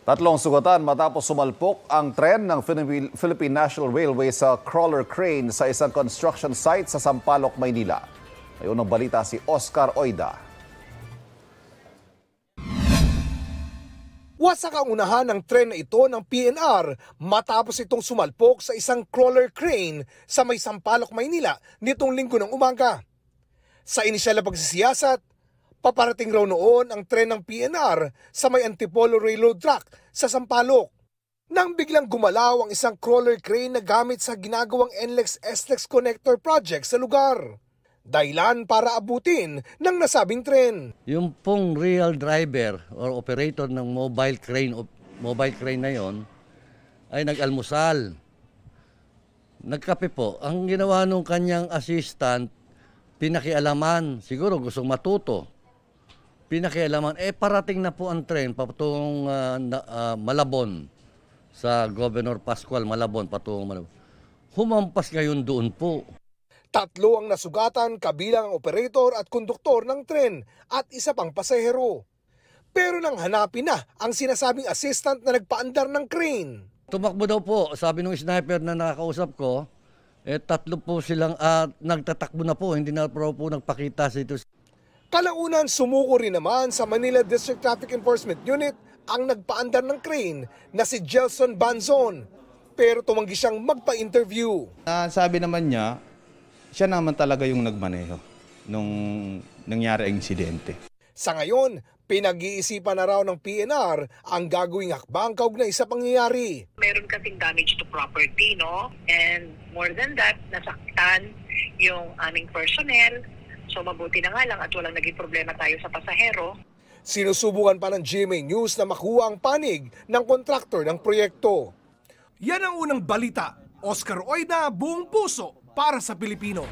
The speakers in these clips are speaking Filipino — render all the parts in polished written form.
Tatlong sugatan matapos sumalpok ang tren ng Philippine National Railway sa crawler crane sa isang construction site sa Sampaloc, Maynila. May unang balita si Oscar Oida. Wasak ang unahan ng tren na ito ng PNR matapos itong sumalpok sa isang crawler crane sa may Sampaloc, Maynila nitong linggo ng umaga. Sa inisyal na pagsisiyasat, paparating raw noon ang tren ng PNR sa may Antipolo Railroad Track sa Sampaloc. Nang biglang gumalaw ang isang crawler crane na gamit sa ginagawang NLEX-SLEX connector project sa lugar. Dahilan para abutin ng nasabing tren. Yung pong real driver or operator ng mobile crane na yon ay nag-almusal. Nagkape po. Ang ginawa nung kanyang assistant, pinakialaman. Siguro gustong matuto. Pinakialaman. Parating na po ang tren patungong Malabon. Sa Governor Pascual Malabon, patungong Malabon. Humampas ngayon doon po. Tatlo ang nasugatan kabilang ang operator at konduktor ng tren at isa pang pasahero. Pero nang hanapin na ang sinasabing assistant na nagpaandar ng crane. Tumakbo daw po, sabi ng sniper na nakakausap ko, tatlo po silang nagtatakbo na po, hindi na po nagpakita sa ito. Kalaunan sumuko rin naman sa Manila District Traffic Enforcement Unit ang nagpaandar ng crane na si Gelson Banzon. Pero tumanggi siyang magpa-interview. Sabi naman niya, siya naman talaga yung nagmaneho nung nangyari ang insidente. Sa ngayon, pinag-iisipan na raw ng PNR ang gagawing hakbang kaugnay sa pangyayari. Meron kasing damage to property, no? And more than that, nasaktan yung aming personnel. So mabuti na nga lang at walang naging problema tayo sa pasahero. Sinusubukan pa ng GMA News na makuha ang panig ng kontraktor ng proyekto. Yan ang unang balita. Oscar Oida, buong puso para sa Pilipino.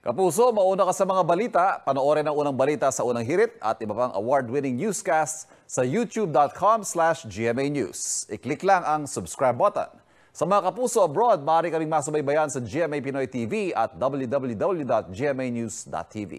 Kapuso, mauna ka sa mga balita. Panoorin ang unang balita sa unang hirit at iba pang award-winning newscasts sa youtube.com/GMA News. I-click lang ang subscribe button. Sa mga kapuso abroad, maaari kaming masubaybayan sa GMA Pinoy TV at www.gmanews.tv.